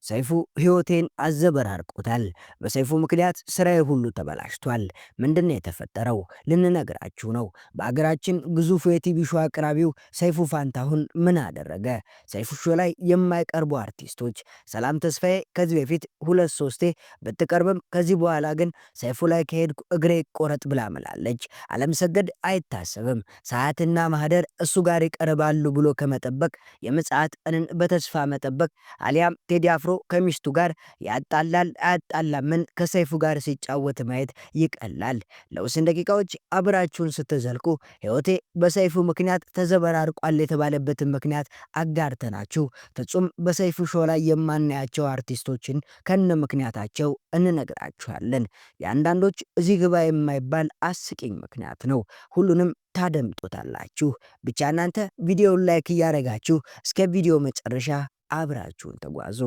ሰይፉ ሕይወቴን አዘበራርቆታል። በሰይፉ ምክንያት ስራዬ ሁሉ ተበላሽቷል። ምንድን ነው የተፈጠረው? ልንነግራችሁ ነው። በአገራችን ግዙፉ የቲቪ ሾው አቅራቢው ሰይፉ ፋንታሁን ምን አደረገ? ሰይፉ ሾው ላይ የማይቀርቡ አርቲስቶች ሰላም ተስፋዬ ከዚህ በፊት ሁለት ሶስቴ ብትቀርብም ከዚህ በኋላ ግን ሰይፉ ላይ ከሄድኩ እግሬ ቆረጥ ብላ ምላለች። አለምሰገድ አይታሰብም። ሰዓትና ማህደር እሱ ጋር ይቀርባሉ ብሎ ከመጠበቅ የምጽአት ቀንን በተስፋ መጠበቅ አሊያም ቴዲ አፍሮ ከሚስቱ ጋር ያጣላል አያጣላምን ከሰይፉ ጋር ሲጫወት ማየት ይቀላል። ለውስን ደቂቃዎች አብራችሁን ስትዘልቁ ሕይወቴ በሰይፉ ምክንያት ተዘበራርቋል የተባለበትን ምክንያት አጋርተናችሁ ፍጹም በሰይፉ ሾው ላይ የማናያቸው አርቲስቶችን ከነ ምክንያታቸው እንነግራችኋለን። የአንዳንዶች እዚህ ግባ የማይባል አስቂኝ ምክንያት ነው። ሁሉንም ታደምጡታላችሁ። ብቻ እናንተ ቪዲዮውን ላይክ እያደረጋችሁ እስከ ቪዲዮ መጨረሻ አብራችሁን ተጓዙ።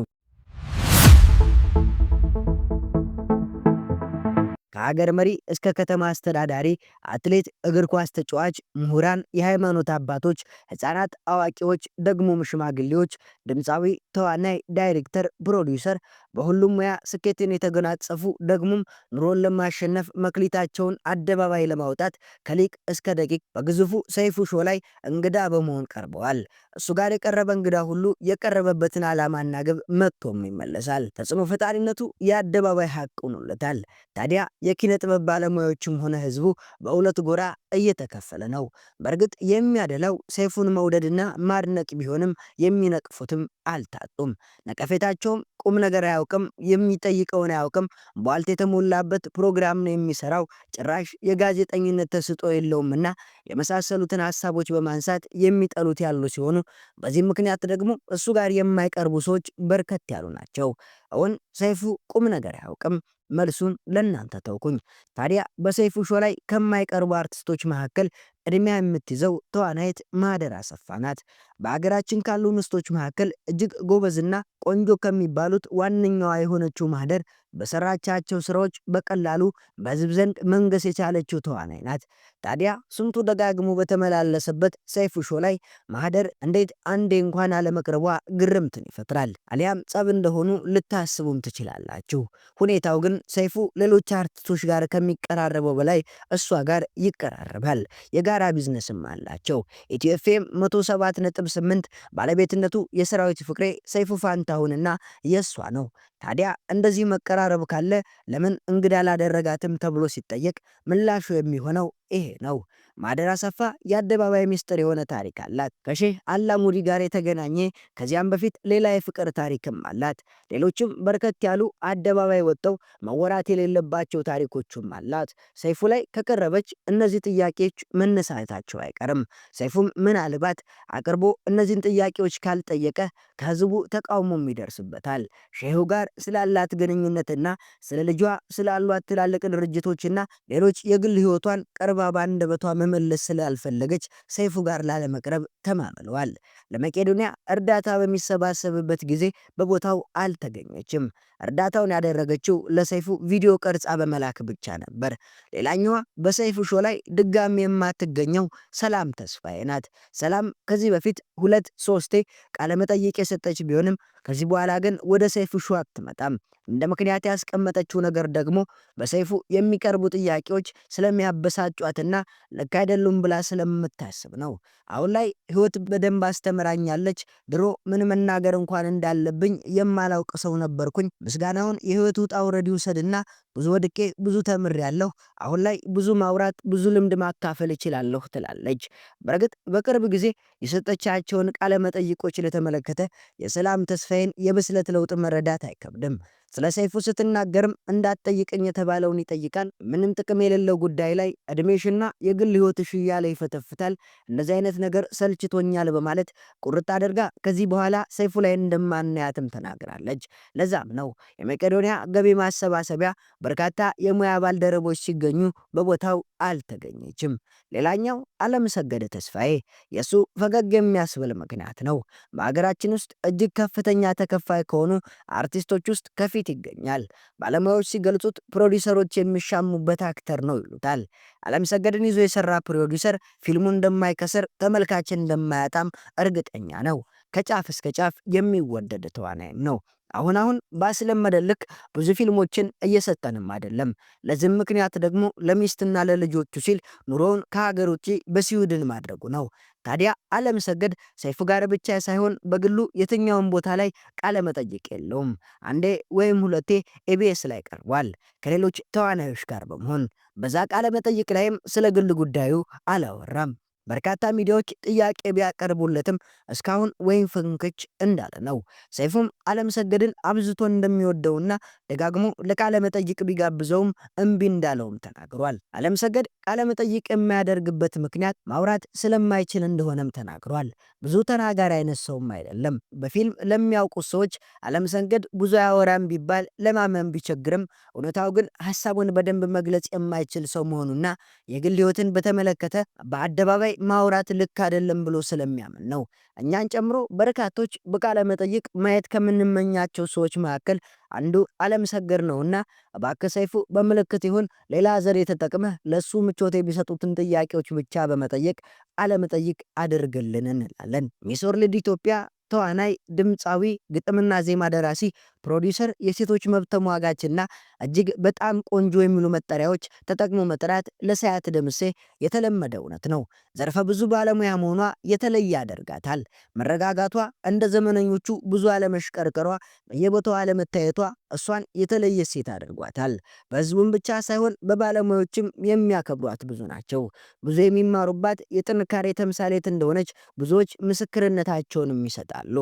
ከሀገር መሪ እስከ ከተማ አስተዳዳሪ፣ አትሌት፣ እግር ኳስ ተጫዋች፣ ምሁራን፣ የሃይማኖት አባቶች፣ ህፃናት፣ አዋቂዎች፣ ደግሞም ሽማግሌዎች፣ ድምፃዊ፣ ተዋናይ፣ ዳይሬክተር፣ ፕሮዲውሰር በሁሉም ሙያ ስኬትን የተጎናጸፉ ደግሞም ኑሮን ለማሸነፍ መክሊታቸውን አደባባይ ለማውጣት ከሊቅ እስከ ደቂቅ በግዙፉ ሰይፉ ሾው ላይ እንግዳ በመሆን ቀርበዋል። እሱ ጋር የቀረበ እንግዳ ሁሉ የቀረበበትን ዓላማና ግብ መጥቶም ይመለሳል። ተጽዕኖ ፈጣሪነቱ የአደባባይ ሀቅ ሆኖለታል። ታዲያ የኪነ ጥበብ ባለሙያዎችም ሆነ ህዝቡ በሁለት ጎራ እየተከፈለ ነው። በእርግጥ የሚያደላው ሰይፉን መውደድና ማድነቅ ቢሆንም የሚነቅፉትም አልታጡም። ነቀፌታቸውም ቁም ነገር አያውቅም፣ የሚጠይቀውን አያውቅም፣ ቧልት የተሞላበት ፕሮግራም ነው የሚሰራው፣ ጭራሽ የጋዜጠኝነት ተስጦ የለውምና የመሳሰሉትን ሀሳቦች በማንሳት የሚጠሉት ያሉ ሲሆኑ በዚህ ምክንያት ደግሞ እሱ ጋር የማይቀርቡ ሰዎች በርከት ያሉ ናቸው። አሁን ሰይፉ ቁም ነገር አያውቅም? መልሱን ለእናንተ ተውኩኝ። ታዲያ በሰይፉ ሾው ላይ ከማይቀርቡ አርቲስቶች መካከል እድሜያ የምትይዘው ተዋናይት ማህደር አሰፋ ናት። በአገራችን ካሉ እንስቶች መካከል እጅግ ጎበዝና ቆንጆ ከሚባሉት ዋነኛዋ የሆነችው ማህደር በሰራቻቸው ስራዎች በቀላሉ በህዝብ ዘንድ መንገስ የቻለችው ተዋናይ ናት። ታዲያ ስንቱ ደጋግሞ በተመላለሰበት ሰይፉ ሾው ላይ ማህደር እንዴት አንዴ እንኳን አለመቅረቧ ግርምትን ይፈጥራል። አሊያም ጸብ እንደሆኑ ልታስቡም ትችላላችሁ። ሁኔታው ግን ሰይፉ ሌሎች አርቲስቶች ጋር ከሚቀራረበው በላይ እሷ ጋር ይቀራረባል። የጋራ ቢዝነስም አላቸው። ኢትዮ ኤፍኤም 107.8 ባለቤትነቱ የሰራዊት ፍቅሬ ሰይፉ ፋንታሁንና የእሷ ነው። ታዲያ እንደዚህ መቀራረብ ካለ ለምን እንግዳ ላደረጋትም ተብሎ ሲጠየቅ ምላሹ የሚሆነው ይሄ ነው። ማህደር አሰፋ የአደባባይ ሚስጥር የሆነ ታሪክ አላት። ከሼህ አላሙዲ ጋር የተገናኘ ከዚያም በፊት ሌላ የፍቅር ታሪክም አላት። ሌሎችም በርከት ያሉ አደባባይ ወጥተው መወራት የሌለባቸው ታሪኮችም አላት። ሰይፉ ላይ ከቀረበች እነዚህ ጥያቄዎች መነሳታቸው አይቀርም። ሰይፉም ምናልባት አቅርቦ እነዚህን ጥያቄዎች ካልጠየቀ ከህዝቡ ተቃውሞም ይደርስበታል። ሼሁ ጋር ስላላት ግንኙነትና ስለ ልጇ ስላሏት ትላልቅ ድርጅቶችና ሌሎች የግል ህይወቷን ቀርባ ባንደበቷ መመለስ ስላልፈለገች ሰይፉ ጋር ላለመቅረብ ተማምለዋል። ለመቄዶንያ እርዳታ በሚሰባሰብበት ጊዜ በቦታው አልተገኘችም። እርዳታውን ያደረገችው ለሰይፉ ቪዲዮ ቀርጻ በመላክ ብቻ ነበር። ሌላኛዋ በሰይፉ ሾው ላይ ድጋሚ የማትገኘው ሰላም ተስፋዬ ናት። ሰላም ከዚህ በፊት ሁለት ሶስቴ ቃለመጠይቅ የሰጠች ቢሆንም ከዚህ በኋላ ግን ወደ ሰይፉ ሾው አትመጣም። እንደ ምክንያት ያስቀመጠችው ነገር ደግሞ በሰይፉ የሚቀርቡ ጥያቄዎች ስለሚያበሳጯትና ልክ አይደሉም ብላ ስለምታስብ ነው። አሁን ላይ ህይወት በደንብ አስተምራኛለች። ድሮ ምን መናገር እንኳን እንዳለብኝ የማላውቅ ሰው ነበርኩኝ። ምስጋናውን የህይወት ውጣ ውረድ ይውሰድና ብዙ ወድቄ ብዙ ተምሬያለሁ። አሁን ላይ ብዙ ማውራት ብዙ ልምድ ማካፈል እችላለሁ ትላለች። በእርግጥ በቅርብ ጊዜ የሰጠቻቸውን ቃለ መጠይቆች ለተመለከተ የሰላም ተስፋዬን የብስለት ለውጥ መረዳት አይከብድም። ስለ ሰይፉ ስትናገርም እንዳትጠይቀኝ የተባለውን ይጠይቃል። ምንም ጥቅም የሌለው ጉዳይ ላይ እድሜሽና የግል ህይወትሽ እያለ ይፈተፍታል። እንደዚህ አይነት ነገር ሰልችቶኛል በማለት ቁርጥ አድርጋ ከዚህ በኋላ ሰይፉ ላይ እንደማናያትም ተናግራለች። ለዛም ነው የመቄዶንያ ገቢ ማሰባሰቢያ በርካታ የሙያ ባልደረቦች ሲገኙ በቦታው አልተገኘችም። ሌላኛው አለምሰገድ ተስፋዬ የሱ ፈገግ የሚያስብል ምክንያት ነው። በሀገራችን ውስጥ እጅግ ከፍተኛ ተከፋይ ከሆኑ አርቲስቶች ውስጥ ከፊት ይገኛል። ባለሙያዎች ሲገልጹት ፕሮዲውሰሮች የሚሻሙበት አክተር ነው ይሉታል። አለምሰገድን ይዞ የሰራ ፕሮዲውሰር ፊልሙ እንደማይከስር ተመልካችን እንደማያጣም እርግጠኛ ነው። ከጫፍ እስከ ጫፍ የሚወደድ ተዋናይም ነው። አሁን ባስለመደን ልክ ብዙ ፊልሞችን እየሰጠንም አይደለም። ለዚህም ምክንያት ደግሞ ለሚስትና ለልጆቹ ሲል ኑሮውን ከሀገር ውጭ በስዊድን ማድረጉ ነው። ታዲያ አለምሰገድ ሰይፉ ጋር ብቻ ሳይሆን በግሉ የትኛውን ቦታ ላይ ቃለ መጠይቅ የለውም። አንዴ ወይም ሁለቴ ኤቢኤስ ላይ ቀርቧል ከሌሎች ተዋናዮች ጋር በመሆን። በዛ ቃለ መጠይቅ ላይም ስለ ግል ጉዳዩ አላወራም። በርካታ ሚዲያዎች ጥያቄ ቢያቀርቡለትም እስካሁን ወይም ፍንክች እንዳለ ነው። ሰይፉም አለምሰገድን አብዝቶ እንደሚወደውና ደጋግሞ ለቃለ መጠይቅ ቢጋብዘውም እምቢ እንዳለውም ተናግሯል። አለምሰገድ ቃለ መጠይቅ የማያደርግበት ምክንያት ማውራት ስለማይችል እንደሆነም ተናግሯል። ብዙ ተናጋሪ አይነት ሰውም አይደለም። በፊልም ለሚያውቁት ሰዎች አለምሰገድ ብዙ አያወራም ቢባል ለማመን ቢቸግርም እውነታው ግን ሀሳቡን በደንብ መግለጽ የማይችል ሰው መሆኑና የግል ሕይወትን በተመለከተ በአደባባይ ማውራት ልክ አይደለም ብሎ ስለሚያምን ነው። እኛን ጨምሮ በርካቶች በቃለ መጠይቅ ማየት ከምንመኛቸው ሰዎች መካከል አንዱ አለምሰገድ ነውና እባክህ ሰይፉ በምልክት ይሁን ሌላ ዘዴ ተጠቅመህ ለሱ ምቾት የሚሰጡትን ጥያቄዎች ብቻ በመጠየቅ ቃለ መጠይቅ አድርግልን እንላለን። ሚስ ወርልድ ኢትዮጵያ ተዋናይ፣ ድምፃዊ፣ ግጥምና ዜማ ደራሲ፣ ፕሮዲውሰር፣ የሴቶች መብት ተሟጋችና እጅግ በጣም ቆንጆ የሚሉ መጠሪያዎች ተጠቅሞ መጥራት ለሳያት ደምሴ የተለመደ እውነት ነው። ዘርፈ ብዙ ባለሙያ መሆኗ የተለየ ያደርጋታል። መረጋጋቷ፣ እንደ ዘመነኞቹ ብዙ አለመሽቀርቀሯ፣ በየቦታው አለመታየቷ እሷን የተለየ ሴት አድርጓታል። በህዝቡም ብቻ ሳይሆን በባለሙያዎችም የሚያከብሯት ብዙ ናቸው። ብዙ የሚማሩባት የጥንካሬ ተምሳሌት እንደሆነች ብዙዎች ምስክርነታቸውንም ይሰጣሉ።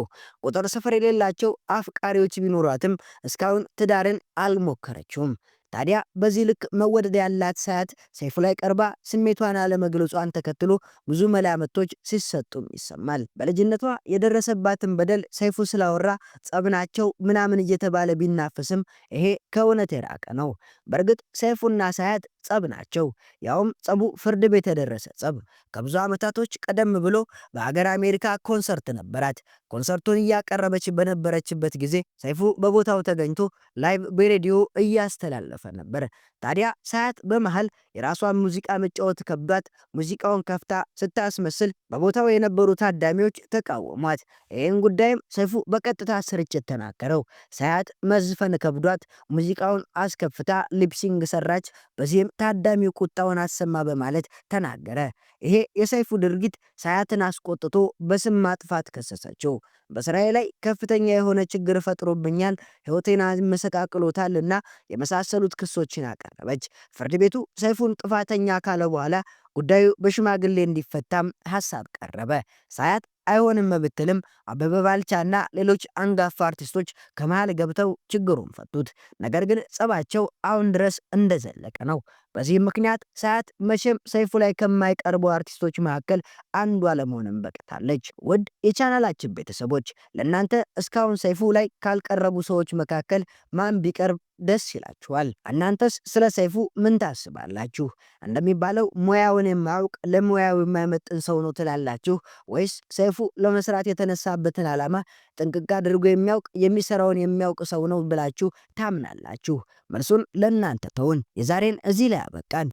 ቁጥር ስፍር የሌላቸው አፍቃሪዎች ቢኖሯትም እስካሁን ትዳርን አልሞከረችውም። ታዲያ በዚህ ልክ መወደድ ያላት ሳያት ሰይፉ ላይ ቀርባ ስሜቷን አለመግለጿን ተከትሎ ብዙ መላምቶች ሲሰጡም ይሰማል። በልጅነቷ የደረሰባትን በደል ሰይፉ ስላወራ ጸብናቸው ምናምን እየተባለ ቢናፈስም ይሄ ከእውነት የራቀ ነው። በእርግጥ ሰይፉና ሳያት ጸብ ናቸው። ያውም ጸቡ ፍርድ ቤት የደረሰ ጸብ። ከብዙ ዓመታቶች ቀደም ብሎ በሀገር አሜሪካ ኮንሰርት ነበራት። ኮንሰርቱን እያቀረበች በነበረችበት ጊዜ ሰይፉ በቦታው ተገኝቶ ላይቭ በሬዲዮ እያስተላለፈ ነበር። ታዲያ ሳያት በመሃል የራሷን ሙዚቃ መጫወት ከብዷት ሙዚቃውን ከፍታ ስታስመስል በቦታው የነበሩ ታዳሚዎች ተቃወሟት። ይህን ጉዳይም ሰይፉ በቀጥታ ስርጭት ተናገረው። ሳያት መዝፈን ከብዷት ሙዚቃውን አስከፍታ ሊፕሲንግ ሰራች። በዚህም ታዳሚው ቁጣውን አሰማ በማለት ተናገረ። ይሄ የሰይፉ ድርጊት ሳያትን አስቆጥቶ በስም ማጥፋት ከሰሰችው። በስራዬ ላይ ከፍተኛ የሆነ ችግር ፈጥሮብኛል፣ ሕይወቴን አመሰቃቅሎታል እና የመሳሰሉት ክሶችን አቀረበች። ፍርድ ቤቱ ሰይፉን ጥፋተኛ ካለ በኋላ ጉዳዩ በሽማግሌ እንዲፈታም ሐሳብ ቀረበ። ሳያት አይሆንም ብትልም አበበ ባልቻና ሌሎች አንጋፋ አርቲስቶች ከመሃል ገብተው ችግሩን ፈቱት። ነገር ግን ጸባቸው አሁን ድረስ እንደዘለቀ ነው። በዚህ ምክንያት ሳያት መቼም ሰይፉ ላይ ከማይቀርቡ አርቲስቶች መካከል አንዷ ለመሆንም በቅታለች። ውድ የቻናላችን ቤተሰቦች ለእናንተ እስካሁን ሰይፉ ላይ ካልቀረቡ ሰዎች መካከል ማን ቢቀርብ ደስ ይላችኋል? እናንተስ ስለ ሰይፉ ምን ታስባላችሁ? እንደሚባለው ሙያውን የማያውቅ ለሙያው የማይመጥን ሰው ነው ትላላችሁ ወይስ ሰይፉ ለመስራት የተነሳበትን ዓላማ ጥንቅቅ አድርጎ የሚያውቅ የሚሰራውን የሚያውቅ ሰው ነው ብላችሁ ታምናላችሁ? መልሱን ለእናንተ ተውን። የዛሬን እዚህ ላይ አበቃን።